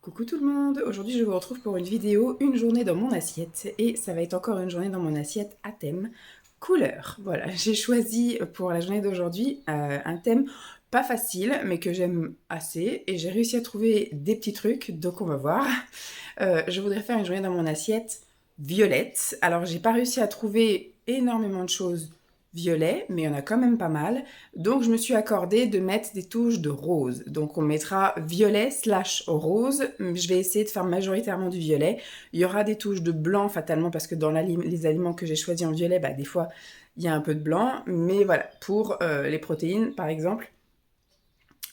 Coucou tout le monde, aujourd'hui je vous retrouve pour une vidéo, une journée dans mon assiette, et ça va être encore une journée dans mon assiette à thème couleur. Voilà, j'ai choisi pour la journée d'aujourd'hui un thème pas facile, mais que j'aime assez, et j'ai réussi à trouver des petits trucs, donc on va voir. Je voudrais faire une journée dans mon assiette violette. Alors j'ai pas réussi à trouver énormément de choses violet, mais il y en a quand même pas mal. Donc je me suis accordée de mettre des touches de rose. Donc on mettra violet slash rose. Je vais essayer de faire majoritairement du violet. Il y aura des touches de blanc fatalement parce que dans les aliments que j'ai choisis en violet, des fois il y a un peu de blanc. Mais voilà, pour les protéines par exemple,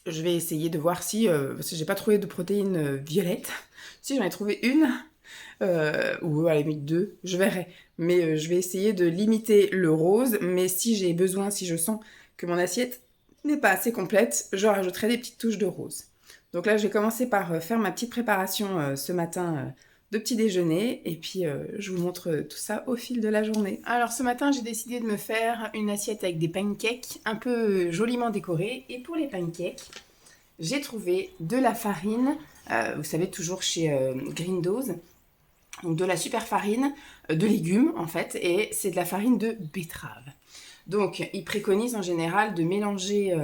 je vais essayer de voir si, parce que j'ai pas trouvé de protéines violettes. Si j'en ai trouvé une, ou à la limite deux, je verrai. Mais je vais essayer de limiter le rose, mais si j'ai besoin, si je sens que mon assiette n'est pas assez complète, je rajouterai des petites touches de rose. Donc là, je vais commencer par faire ma petite préparation ce matin de petit déjeuner, et puis je vous montre tout ça au fil de la journée. Alors ce matin, j'ai décidé de me faire une assiette avec des pancakes un peu joliment décorés, et pour les pancakes, j'ai trouvé de la farine, vous savez, toujours chez Grindose, donc de la super farine de légumes en fait, et c'est de la farine de betterave. Donc ils préconisent en général de mélanger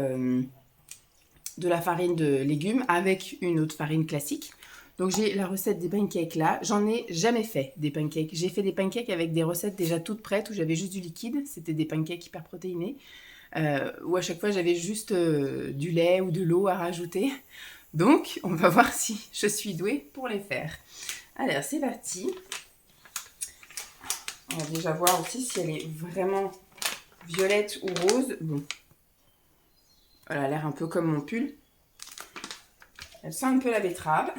de la farine de légumes avec une autre farine classique. Donc j'ai la recette des pancakes là, j'en ai jamais fait des pancakes. J'ai fait des pancakes avec des recettes déjà toutes prêtes où j'avais juste du liquide, c'était des pancakes hyper protéinés, où à chaque fois j'avais juste du lait ou de l'eau à rajouter. Donc on va voir si je suis douée pour les faire. Alors c'est parti. On va déjà voir aussi si elle est vraiment violette ou rose. Bon, elle a l'air un peu comme mon pull. Elle sent un peu la betterave.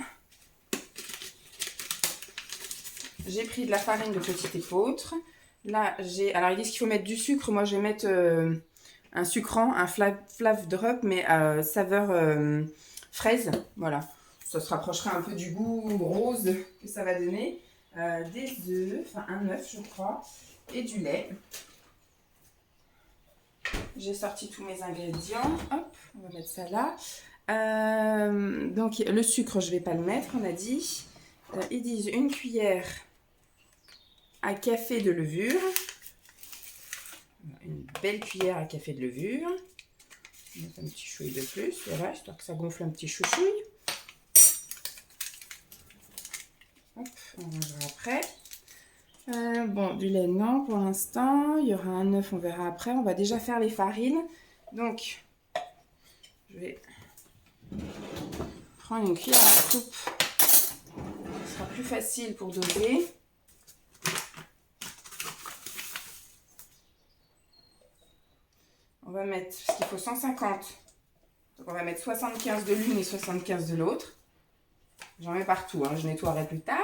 J'ai pris de la farine de petit épeautre. Là, alors ils disent qu'il faut mettre du sucre. Moi, je vais mettre un sucrant, un flav drop, mais saveur fraise. Voilà. Ça se rapprochera un peu du goût rose que ça va donner. Des œufs, enfin un œuf, je crois, et du lait. J'ai sorti tous mes ingrédients. Hop, on va mettre ça là. Donc le sucre, je ne vais pas le mettre, on a dit. Ils disent une cuillère à café de levure. Une belle cuillère à café de levure. On va mettre un petit chouille de plus, voilà, histoire que ça gonfle un petit chouchouille. Hop, on verra après. Bon, du lait, non, pour l'instant. Il y aura un œuf, on verra après. On va déjà faire les farines. Donc, je vais prendre une cuillère à soupe. Ce sera plus facile pour doser. On va mettre, parce qu'il faut 150. Donc, on va mettre 75 de l'une et 75 de l'autre. J'en mets partout, hein, je nettoierai plus tard.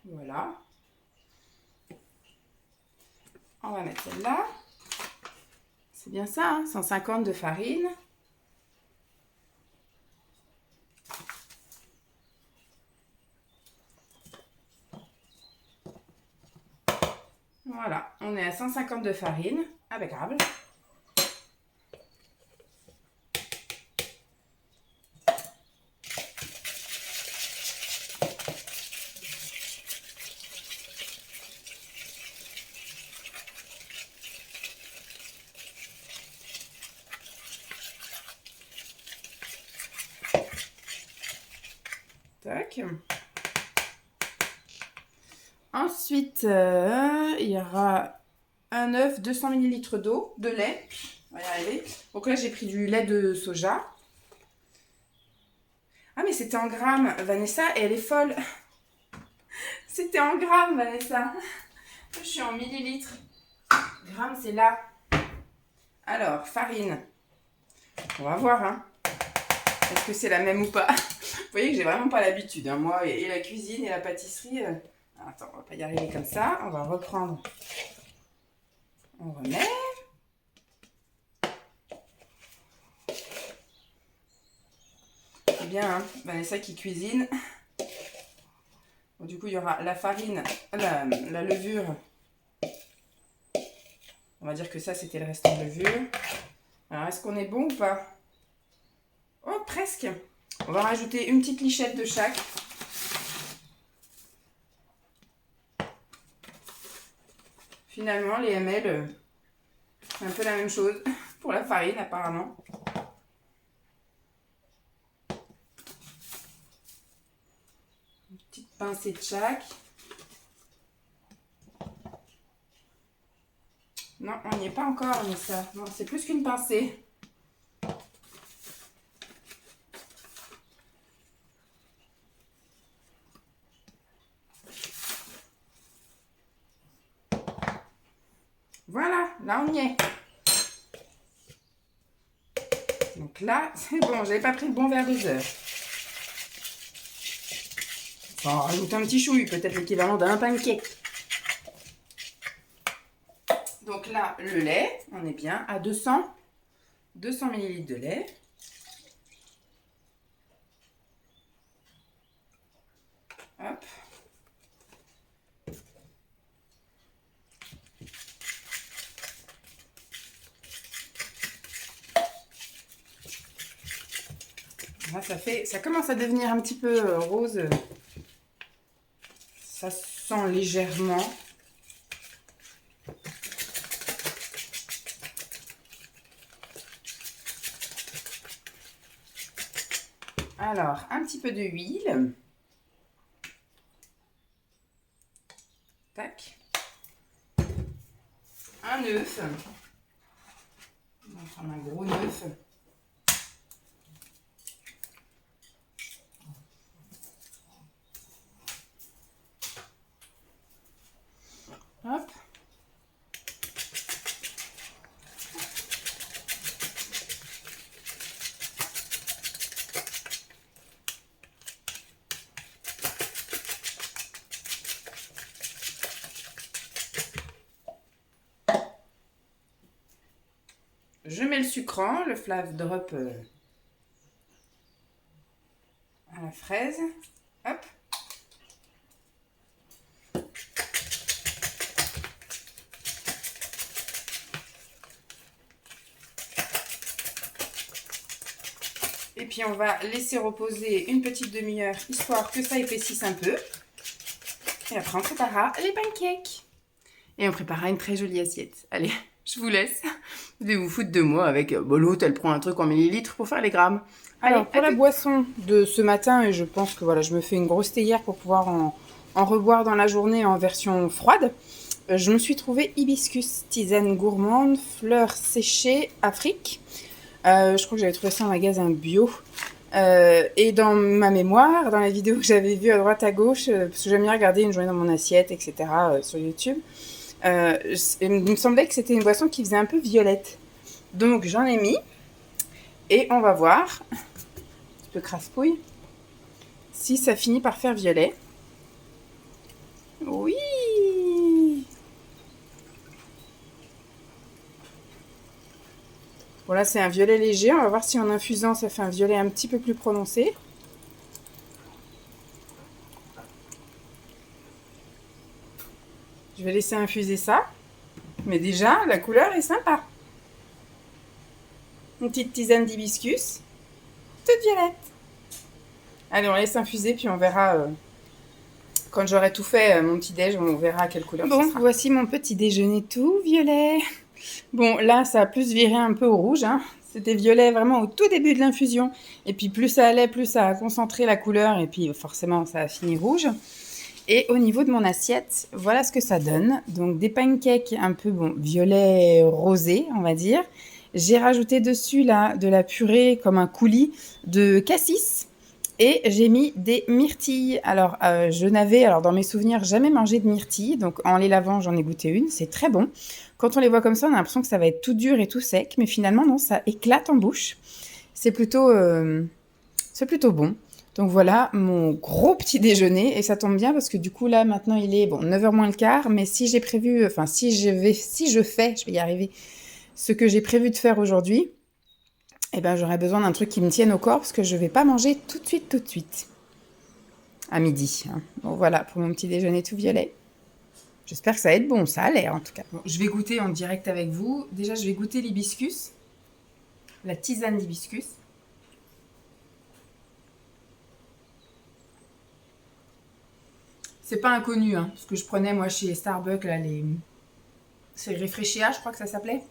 Voilà. On va mettre celle-là. C'est bien ça, hein, 150 de farine. Voilà, on est à 150 de farine. Impeccable. Tac. Ensuite, il y aura un œuf, 200 ml d'eau, de lait. On va y arriver. Donc là, j'ai pris du lait de soja. Ah, mais c'était en grammes, Vanessa, et elle est folle. C'était en grammes, Vanessa. Je suis en millilitres. Grammes, c'est là. Alors, farine. On va voir, hein. Est-ce que c'est la même ou pas? Vous voyez que j'ai vraiment pas l'habitude, hein. Moi, et la cuisine et la pâtisserie. Attends, on va pas y arriver comme ça. On va reprendre. On remet. C'est bien, hein, Vanessa qui cuisine. Bon, du coup, il y aura la farine, la levure. On va dire que ça, c'était le restant de levure. Alors, est-ce qu'on est bon ou pas? presque. On va rajouter une petite lichette de chaque. Finalement, les ml, c'est un peu la même chose pour la farine apparemment. Une petite pincée de chaque. Non, on n'y est pas encore, mais ça, non, c'est plus qu'une pincée. Voilà, là on y est. Donc là, c'est bon, j'avais pas pris le bon verre de beurre. On va rajouter un petit chouille, peut-être l'équivalent d'un pancake. Donc là, le lait, on est bien à 200 ml de lait. Hop. Là, ça commence à devenir un petit peu rose. Ça sent légèrement. Alors, un petit peu d'huile. Tac. Un œuf. On va prendre un gros œuf. Hop. Je mets le sucrant, le Flav Drop à la fraise. Hop. Et puis on va laisser reposer une petite demi-heure, histoire que ça épaississe un peu. Et après on préparera les pancakes. Et on préparera une très jolie assiette. Allez, je vous laisse. Vous devez vous foutre de moi avec l'autre, elle prend un truc en millilitres pour faire les grammes. Allez, alors pour la boisson de ce matin, et je pense que voilà, je me fais une grosse théière pour pouvoir en reboire dans la journée en version froide. Je me suis trouvé hibiscus, tisane gourmande, fleurs séchées, Afrique. Je crois que j'avais trouvé ça en magasin bio. Et dans ma mémoire, dans la vidéo que j'avais vue à droite à gauche, parce que j'aime bien regarder une journée dans mon assiette, etc. Sur YouTube, il me semblait que c'était une boisson qui faisait un peu violette. Donc j'en ai mis. Et on va voir, un petit peu crasse-pouille, si ça finit par faire violet. Oui! Bon là c'est un violet léger, on va voir si en infusant ça fait un violet un petit peu plus prononcé. Je vais laisser infuser ça, mais déjà la couleur est sympa. Une petite tisane d'hibiscus, toute violette. Allez, on laisse infuser puis on verra quand j'aurai tout fait mon petit déj, on verra à quelle couleur ça sera. Voici mon petit déjeuner tout violet. Bon, là, ça a plus viré un peu au rouge. Hein. C'était violet vraiment au tout début de l'infusion. Et puis, plus ça allait, plus ça a concentré la couleur. Et puis, forcément, ça a fini rouge. Et au niveau de mon assiette, voilà ce que ça donne. Donc, des pancakes un peu, violet rosé, on va dire. J'ai rajouté dessus, là, de la purée comme un coulis de cassis. Et j'ai mis des myrtilles. Alors, je n'avais, dans mes souvenirs, jamais mangé de myrtilles. Donc, en les lavant, j'en ai goûté une. C'est très bon. Quand on les voit comme ça, on a l'impression que ça va être tout dur et tout sec. Mais finalement, non, ça éclate en bouche. C'est plutôt bon. Donc, voilà mon gros petit déjeuner. Et ça tombe bien parce que du coup, là, maintenant, il est 9h moins le quart. Mais si j'ai prévu, je vais y arriver, ce que j'ai prévu de faire aujourd'hui, eh ben, j'aurais besoin d'un truc qui me tienne au corps parce que je ne vais pas manger tout de suite. À midi. Hein. Bon, voilà, pour mon petit déjeuner tout violet. J'espère que ça va être bon, ça a l'air en tout cas. Bon, je vais goûter en direct avec vous. Déjà, je vais goûter l'hibiscus. La tisane d'hibiscus. C'est pas inconnu, hein, ce que je prenais moi chez Starbucks, là, c'est Refreshia, je crois que ça s'appelait.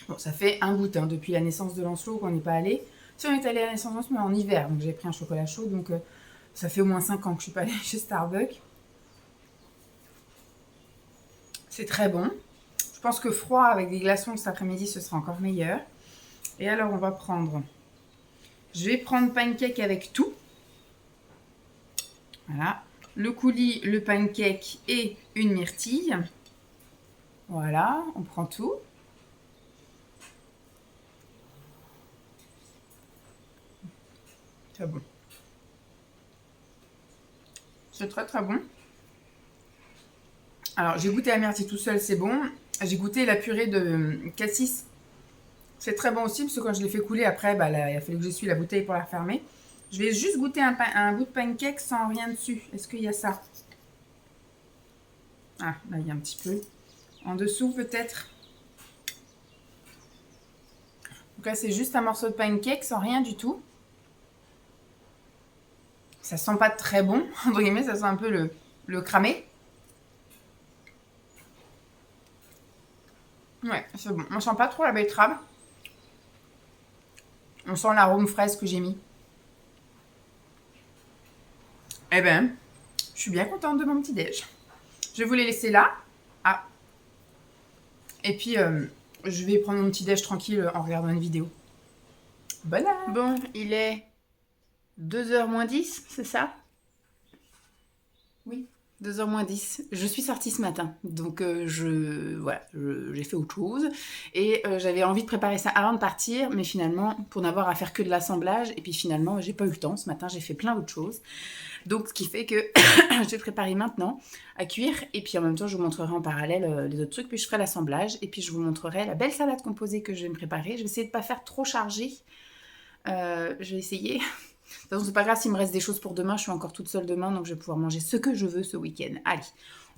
Bon, ça fait un bout, hein, depuis la naissance de Lancelot qu'on n'est pas allé. Si on est allé à la naissance de Lancelot, mais en hiver, donc j'ai pris un chocolat chaud, donc ça fait au moins 5 ans que je suis pas allée chez Starbucks. C'est très bon. Je pense que froid avec des glaçons cet après-midi, ce sera encore meilleur. Et alors, on va prendre... Je vais prendre pancake avec tout. Voilà. Le coulis, le pancake et une myrtille. Voilà, on prend tout. C'est bon. C'est très très bon. Alors, j'ai goûté la myrtille tout seul, c'est bon. J'ai goûté la purée de cassis. C'est très bon aussi, parce que quand je l'ai fait couler, après, bah, là, il a fallu que j'essuie la bouteille pour la refermer. Je vais juste goûter un bout de pancake sans rien dessus. Est-ce qu'il y a ça? Ah, là, il y a un petit peu. En dessous, peut-être. Donc là, c'est juste un morceau de pancake sans rien du tout. Ça sent pas très bon, entre guillemets, ça sent un peu le cramé. Ouais, c'est bon. On sent pas trop la betterave. On sent l'arôme fraise que j'ai mis. Eh ben, je suis bien contente de mon petit déj. Je vais vous les laisser là. Ah. Et puis, je vais prendre mon petit déj tranquille en regardant une vidéo. Bonne heure. Bon, il est 2h moins 10, c'est ça? Oui. 2h moins 10. Je suis sortie ce matin, donc j'ai fait autre chose. Et j'avais envie de préparer ça avant de partir, mais finalement, pour n'avoir à faire que de l'assemblage, et puis finalement, j'ai pas eu le temps. Ce matin, j'ai fait plein d'autres choses. Donc, ce qui fait que je vais préparer maintenant à cuire, et puis en même temps, je vous montrerai en parallèle les autres trucs, puis je ferai l'assemblage, et puis je vous montrerai la belle salade composée que je vais me préparer. Je vais essayer de pas faire trop chargé. Je vais essayer. De toute façon, c'est pas grave s'il me reste des choses pour demain, je suis encore toute seule demain, donc je vais pouvoir manger ce que je veux ce week-end. Allez,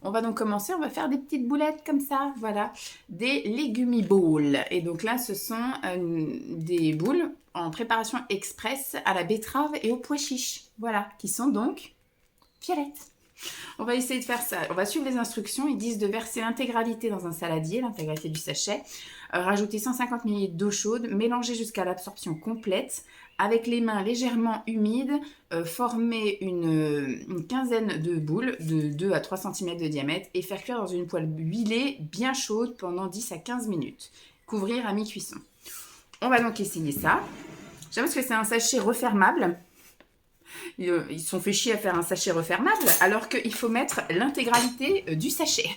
on va donc commencer, on va faire des petites boulettes comme ça, voilà, des Legumi Bowls. Et donc là, ce sont des boules en préparation express à la betterave et au pois chiche, voilà, qui sont donc violettes. On va essayer de faire ça. On va suivre les instructions. Ils disent de verser l'intégralité dans un saladier, l'intégralité du sachet. Rajouter 150 ml d'eau chaude, mélanger jusqu'à l'absorption complète. Avec les mains légèrement humides, former une quinzaine de boules de 2 à 3 cm de diamètre et faire cuire dans une poêle huilée bien chaude pendant 10 à 15 minutes. Couvrir à mi-cuisson. On va donc essayer ça. J'aime parce que c'est un sachet refermable. Ils se sont fait chier à faire un sachet refermable alors qu'il faut mettre l'intégralité du sachet.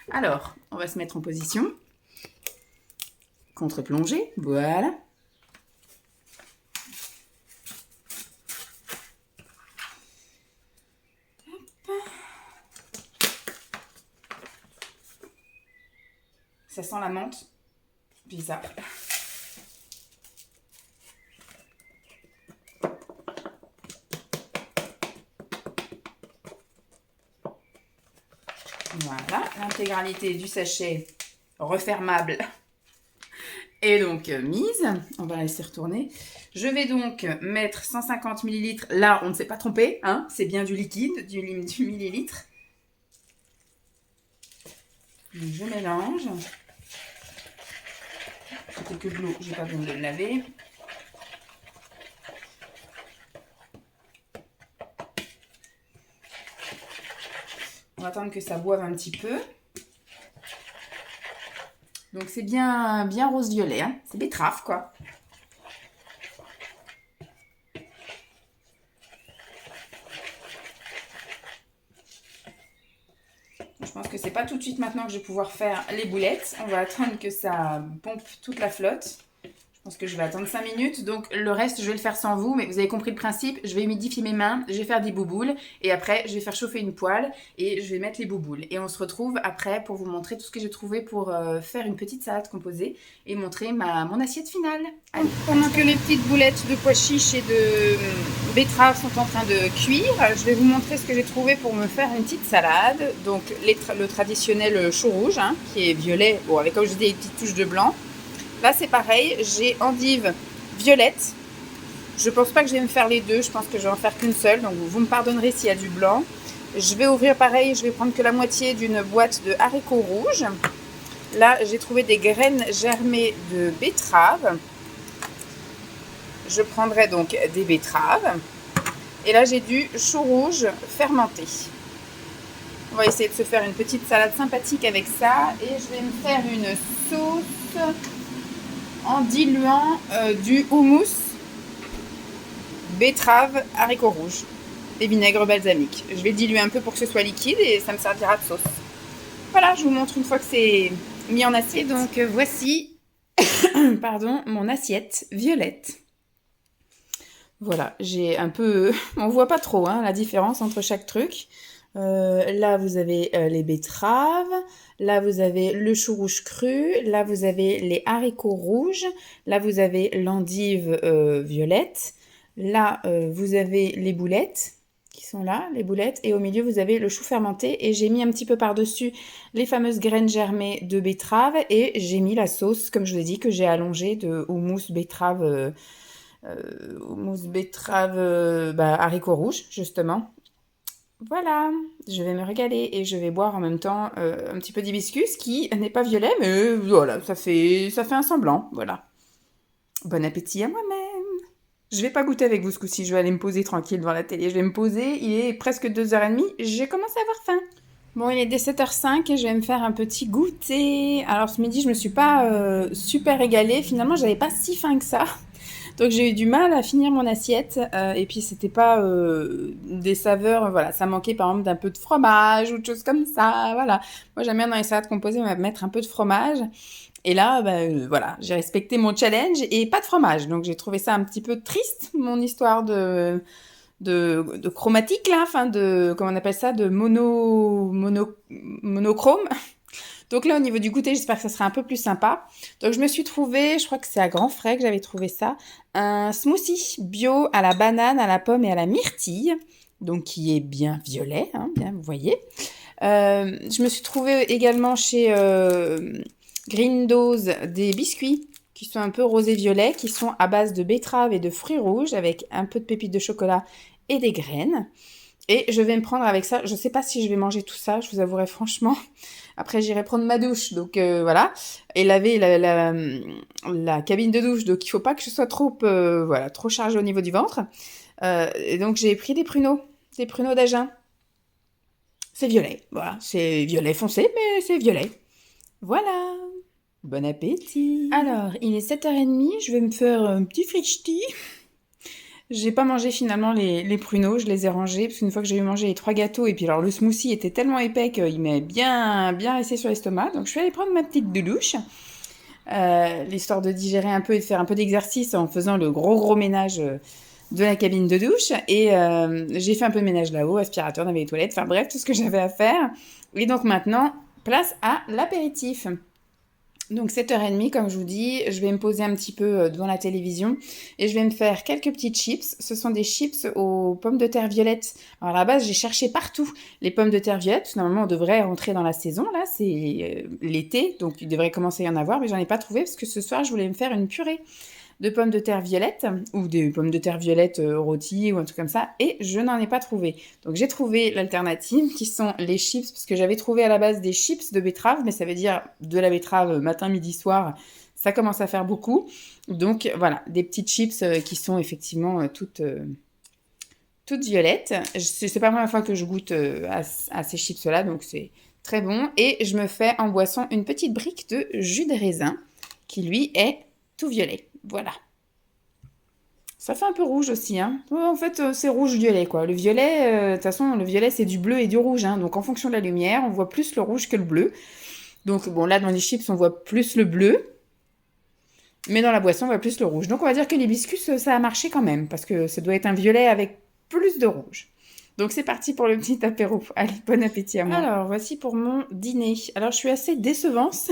Alors, on va se mettre en position. Contre-plongée, voilà. Ça sent la menthe. Puis ça. Voilà, l'intégralité du sachet refermable est donc mise. On va laisser retourner. Je vais donc mettre 150 ml. Là, on ne s'est pas trompé, hein, c'est bien du liquide, du millilitre. Donc, je mélange. C'était que de l'eau, j'ai pas besoin de le laver. On va attendre que ça boive un petit peu. Donc c'est bien rose-violet, hein. C'est betterave quoi. Je pense que c'est pas tout de suite maintenant que je vais pouvoir faire les boulettes. On va attendre que ça pompe toute la flotte. Je pense que je vais attendre 5 minutes. Donc le reste, je vais le faire sans vous. Mais vous avez compris le principe. Je vais humidifier mes mains. Je vais faire des bouboules. Et après, je vais faire chauffer une poêle. Et je vais mettre les bouboules. Et on se retrouve après pour vous montrer tout ce que j'ai trouvé pour faire une petite salade composée. Et montrer mon assiette finale. Allez. Pendant que les petites boulettes de pois chiches et de betterave sont en train de cuire, je vais vous montrer ce que j'ai trouvé pour me faire une petite salade. Donc le traditionnel chou rouge, hein, qui est violet. Bon, avec comme je dis des petites touches de blanc. Là, c'est pareil, j'ai endive violette. Je pense pas que je vais me faire les deux, je pense que je vais en faire qu'une seule. Donc, vous me pardonnerez s'il y a du blanc. Je vais ouvrir pareil, je vais prendre que la moitié d'une boîte de haricots rouges. Là, j'ai trouvé des graines germées de betteraves. Je prendrai donc des betteraves. Et là, j'ai du chou rouge fermenté. On va essayer de se faire une petite salade sympathique avec ça. Et je vais me faire une sauce en diluant du houmous, betterave, haricots rouges et vinaigre balsamique. Je vais le diluer un peu pour que ce soit liquide et ça me servira de sauce. Voilà, je vous montre une fois que c'est mis en assiette. Donc voici pardon, mon assiette violette. Voilà, j'ai un peu... On voit pas trop la différence entre chaque truc. Là, vous avez les betteraves. Là, vous avez le chou rouge cru. Là, vous avez les haricots rouges. Là, vous avez l'endive violette. Là, vous avez les boulettes qui sont là, les boulettes. Et au milieu, vous avez le chou fermenté. Et j'ai mis un petit peu par-dessus les fameuses graines germées de betterave. Et j'ai mis la sauce, comme je vous ai dit, que j'ai allongée de houmous betterave... houmous betterave, haricots rouges, justement. Voilà, je vais me régaler et je vais boire en même temps un petit peu d'hibiscus qui n'est pas violet, mais voilà, ça fait un semblant, voilà. Bon appétit à moi-même. Je vais pas goûter avec vous ce coup-ci, je vais aller me poser tranquille devant la télé. Je vais me poser, il est presque 2h30, j'ai commencé à avoir faim. Bon, il est dès 7h05 et je vais me faire un petit goûter. Alors ce midi, je me suis pas super régalée, finalement, j'avais pas si faim que ça. Donc j'ai eu du mal à finir mon assiette et puis c'était pas des saveurs, voilà, ça manquait par exemple d'un peu de fromage ou de choses comme ça, voilà. Moi j'aime bien dans les salades composées, on va mettre un peu de fromage et là, voilà, j'ai respecté mon challenge et pas de fromage, donc j'ai trouvé ça un petit peu triste, mon histoire de chromatique là, enfin de, comment on appelle ça, de monochrome. Donc là, au niveau du goûter, j'espère que ça sera un peu plus sympa. Donc je me suis trouvé, je crois que c'est à Grand Frais que j'avais trouvé ça, un smoothie bio à la banane, à la pomme et à la myrtille, donc qui est bien violet, bien, vous voyez. Je me suis trouvé également chez Green Dose des biscuits qui sont un peu rosé-violet, qui sont à base de betterave et de fruits rouges avec un peu de pépites de chocolat et des graines. Et je vais me prendre avec ça, je ne sais pas si je vais manger tout ça, je vous avouerai franchement. Après, j'irai prendre ma douche, donc voilà. Et laver la cabine de douche, donc il ne faut pas que je sois trop chargée au niveau du ventre. Et donc, j'ai pris des pruneaux d'Agen. C'est violet, voilà. C'est violet foncé, mais c'est violet. Voilà. Bon appétit. Alors, il est 7h30, je vais me faire un petit frichti. J'ai pas mangé finalement les pruneaux, je les ai rangés, parce qu'une fois que j'ai eu mangé les 3 gâteaux, et puis alors le smoothie était tellement épais qu'il m'est bien resté sur l'estomac, donc je suis allée prendre ma petite douche, l'histoire de digérer un peu et de faire un peu d'exercice en faisant le gros ménage de la cabine de douche, et j'ai fait un peu de ménage là-haut, aspirateur, dans les toilettes, enfin bref, tout ce que j'avais à faire, et donc maintenant, place à l'apéritif. Donc 7h30, comme je vous dis, je vais me poser un petit peu devant la télévision et je vais me faire quelques petites chips. Ce sont des chips aux pommes de terre violettes. Alors à la base, j'ai cherché partout les pommes de terre violettes. Normalement, on devrait rentrer dans la saison, là, c'est l'été, donc il devrait commencer à y en avoir, mais j'en ai pas trouvé parce que ce soir, je voulais me faire une purée de pommes de terre violettes ou des pommes de terre violettes rôties ou un truc comme ça, et je n'en ai pas trouvé. Donc j'ai trouvé l'alternative qui sont les chips, parce que j'avais trouvé à la base des chips de betterave, mais ça veut dire de la betterave matin, midi, soir, ça commence à faire beaucoup. Donc voilà, des petites chips qui sont effectivement toutes violettes. C'est pas la première fois que je goûte à ces chips-là, donc c'est très bon. Et je me fais en boisson une pettoute brique de jus de raisin, qui lui est tout violet. Voilà. Ça fait un peu rouge aussi, En fait, c'est rouge-violet, quoi. Le violet, de toute façon, le violet, c'est du bleu et du rouge, Donc, en fonction de la lumière, on voit plus le rouge que le bleu. Donc, bon, là, dans les chips, on voit plus le bleu. Mais dans la boisson, on voit plus le rouge. Donc, on va dire que l'hibiscus, ça a marché quand même. Parce que ça doit être un violet avec plus de rouge. Donc, c'est parti pour le petit apéro. Allez, bon appétit à moi. Alors, voici pour mon dîner. Alors, je suis assez décevante.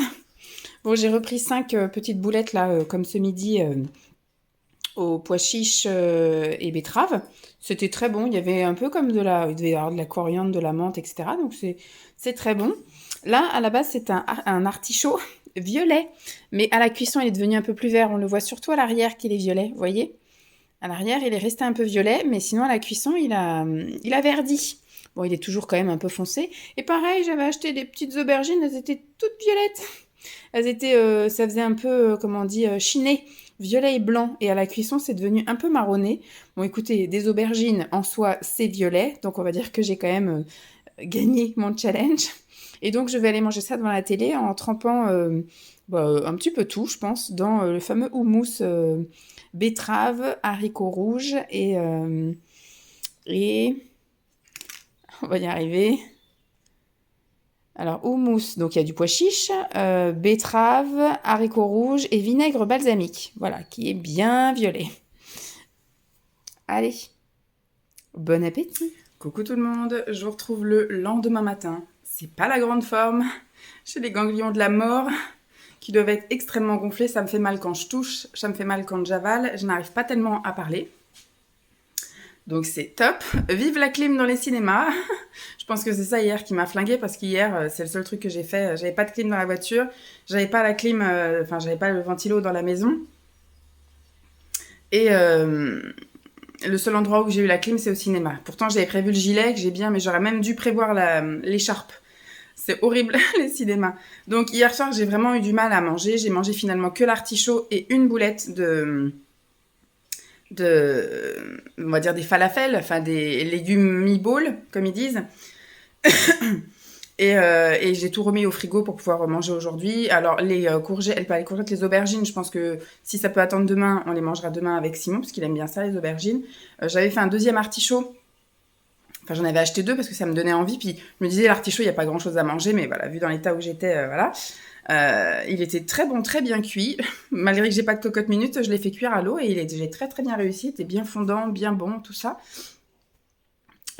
Bon, j'ai repris 5 petites boulettes, là, comme ce midi, aux pois chiches et betteraves. C'était très bon. Il y avait un peu comme il devait y avoir de la coriandre, de la menthe, etc. Donc, c'est très bon. Là, à la base, c'est un artichaut violet. Mais à la cuisson, il est devenu un peu plus vert. On le voit surtout à l'arrière qu'il est violet, vous voyez ? À l'arrière, il est resté un peu violet, mais sinon, à la cuisson, il a verdi. Bon, il est toujours quand même un peu foncé. Et pareil, j'avais acheté des petites aubergines, elles étaient toutes violettes. Elles étaient, ça faisait un peu, comment on dit, chiné, violet et blanc. Et à la cuisson, c'est devenu un peu marronné. Bon, écoutez, des aubergines, en soi, c'est violet. Donc, on va dire que j'ai quand même gagné mon challenge. Et donc, je vais aller manger ça devant la télé en trempant un petit peu tout, je pense, dans le fameux houmous betterave, haricots rouges et on va y arriver. Alors, houmous, donc il y a du pois chiche, betterave, haricots rouges et vinaigre balsamique, voilà, qui est bien violet. Allez, bon appétit. Coucou tout le monde, je vous retrouve le lendemain matin. C'est pas la grande forme, j'ai les ganglions de la mort qui doivent être extrêmement gonflés, ça me fait mal quand je touche, ça me fait mal quand j'avale, je n'arrive pas tellement à parler. Donc c'est top. Vive la clim dans les cinémas. Je pense que c'est ça hier qui m'a flinguée parce qu'hier, c'est le seul truc que j'ai fait. J'avais pas de clim dans la voiture, j'avais pas la clim, j'avais pas le ventilo dans la maison. Et le seul endroit où j'ai eu la clim, c'est au cinéma. Pourtant, j'avais prévu le gilet que j'ai bien, mais j'aurais même dû prévoir l'écharpe. C'est horrible, les cinémas. Donc hier soir, j'ai vraiment eu du mal à manger. J'ai mangé finalement que l'artichaut et une boulette de on va dire des falafels, enfin des légumes mi-bowl, comme ils disent. et j'ai tout remis au frigo pour pouvoir manger aujourd'hui. Alors les courgettes, les aubergines, je pense que si ça peut attendre demain, on les mangera demain avec Simon, parce qu'il aime bien ça, les aubergines. J'avais fait un deuxième artichaut. Enfin, j'en avais acheté 2 parce que ça me donnait envie. Puis je me disais, l'artichaut, il n'y a pas grand-chose à manger, mais voilà, vu dans l'état où j'étais, voilà. Il était très bon, très bien cuit. Malgré que j'ai pas de cocotte minute, je l'ai fait cuire à l'eau et j'ai très très bien réussi. Il était bien fondant, bien bon, tout ça.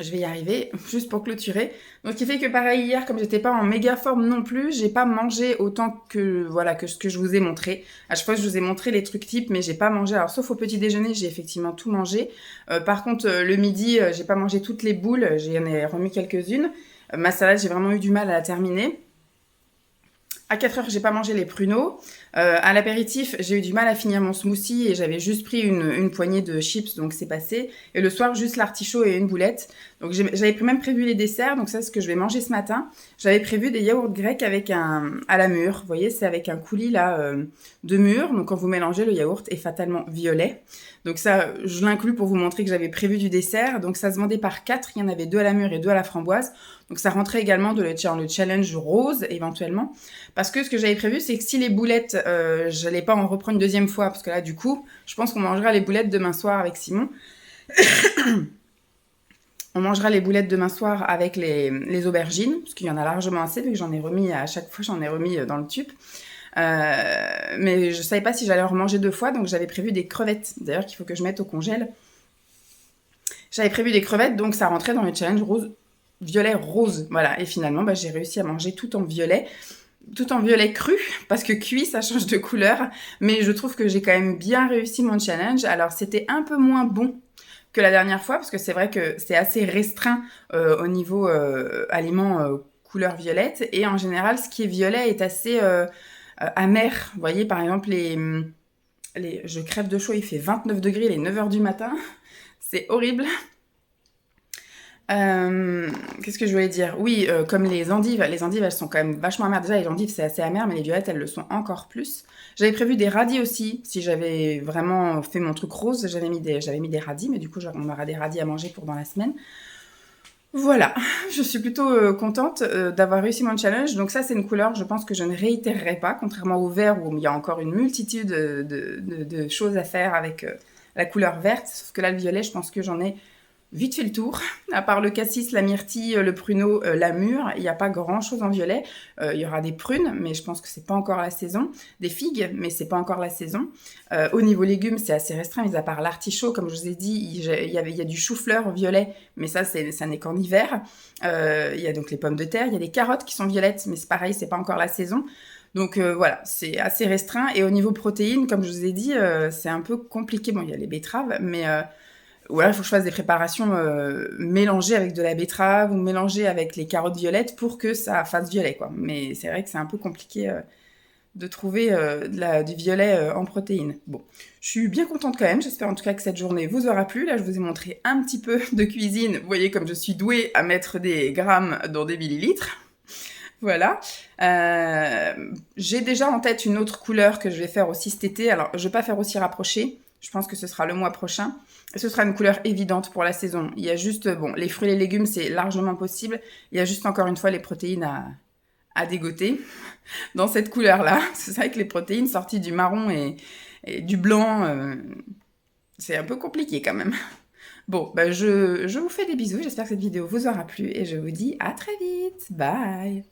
Je vais y arriver, juste pour clôturer. Donc, ce qui fait que pareil, hier, comme j'étais pas en méga forme non plus, j'ai pas mangé autant que ce que je vous ai montré. À chaque fois, je vous ai montré les trucs types, mais j'ai pas mangé. Alors, sauf au petit déjeuner, j'ai effectivement tout mangé. Par contre, le midi, j'ai pas mangé toutes les boules. J'en ai remis quelques-unes. Ma salade, j'ai vraiment eu du mal à la terminer. À 4h, j'ai pas mangé les pruneaux. À l'apéritif, j'ai eu du mal à finir mon smoothie et j'avais juste pris une poignée de chips, donc c'est passé. Et le soir, juste l'artichaut et une boulette. Donc j'avais même prévu les desserts, donc ça c'est ce que je vais manger ce matin. J'avais prévu des yaourts grecs avec à la mûre. Vous voyez, c'est avec un coulis là de mûre. Donc quand vous mélangez, le yaourt est fatalement violet. Donc ça, je l'inclus pour vous montrer que j'avais prévu du dessert. Donc ça se vendait par 4, il y en avait 2 à la mûre et 2 à la framboise. Donc ça rentrait également dans le challenge rose éventuellement. Parce que ce que j'avais prévu, c'est que si les boulettes, je n'allais pas en reprendre une deuxième fois, parce que là du coup, je pense qu'on mangera les boulettes demain soir avec Simon. On mangera les boulettes demain soir avec les aubergines, parce qu'il y en a largement assez, vu que j'en ai remis à chaque fois, j'en ai remis dans le tube. Mais je savais pas si j'allais en remanger 2 fois, donc j'avais prévu des crevettes, d'ailleurs qu'il faut que je mette au congèle. J'avais prévu des crevettes, donc ça rentrait dans le challenge rose, violet rose, voilà. Et finalement, j'ai réussi à manger tout en violet cru, parce que cuit, ça change de couleur. Mais je trouve que j'ai quand même bien réussi mon challenge. Alors, c'était un peu moins bon que la dernière fois, parce que c'est vrai que c'est assez restreint au niveau aliments couleur violette. Et en général, ce qui est violet est assez amer. Vous voyez, par exemple, je crève de chaud, il fait 29 degrés, il est 9h du matin. C'est horrible. Qu'est-ce que je voulais dire? Oui, comme les endives, elles sont quand même vachement amères. Déjà, les endives, c'est assez amer, mais les violettes, elles le sont encore plus. J'avais prévu des radis aussi. Si j'avais vraiment fait mon truc rose, j'avais mis des radis, mais du coup, on aura des radis à manger pour dans la semaine. Voilà, je suis plutôt contente d'avoir réussi mon challenge. Donc ça, c'est une couleur, je pense que je ne réitérerai pas, contrairement au vert où il y a encore une multitude de choses à faire avec la couleur verte. Sauf que là, le violet, je pense que j'en ai vite fait le tour. À part le cassis, la myrtille, le pruneau, la mûre, il n'y a pas grand-chose en violet. Il y aura des prunes, mais je pense que c'est pas encore la saison. Des figues, mais c'est pas encore la saison. Au niveau légumes, c'est assez restreint, mis à part l'artichaut, comme je vous ai dit, il y a du chou-fleur violet, mais ça n'est qu'en hiver. Il y a donc les pommes de terre, il y a des carottes qui sont violettes, mais c'est pareil, c'est pas encore la saison. Donc voilà, c'est assez restreint. Et au niveau protéines, comme je vous ai dit, c'est un peu compliqué. Bon, il y a les betteraves, mais ou alors il faut que je fasse des préparations mélangées avec de la betterave ou mélangées avec les carottes violettes pour que ça fasse violet, quoi. Mais c'est vrai que c'est un peu compliqué de trouver du violet en protéines. Bon, je suis bien contente quand même. J'espère en tout cas que cette journée vous aura plu. Là, je vous ai montré un petit peu de cuisine. Vous voyez comme je suis douée à mettre des grammes dans des millilitres. Voilà. J'ai déjà en tête une autre couleur que je vais faire aussi cet été. Alors, je vais pas faire aussi rapproché. Je pense que ce sera le mois prochain. Et ce sera une couleur évidente pour la saison. Il y a juste, bon, les fruits et les légumes, c'est largement possible. Il y a juste encore une fois les protéines à dégoter dans cette couleur-là. C'est vrai que les protéines sorties du marron et du blanc, c'est un peu compliqué quand même. Bon, bah je vous fais des bisous. J'espère que cette vidéo vous aura plu et je vous dis à très vite. Bye!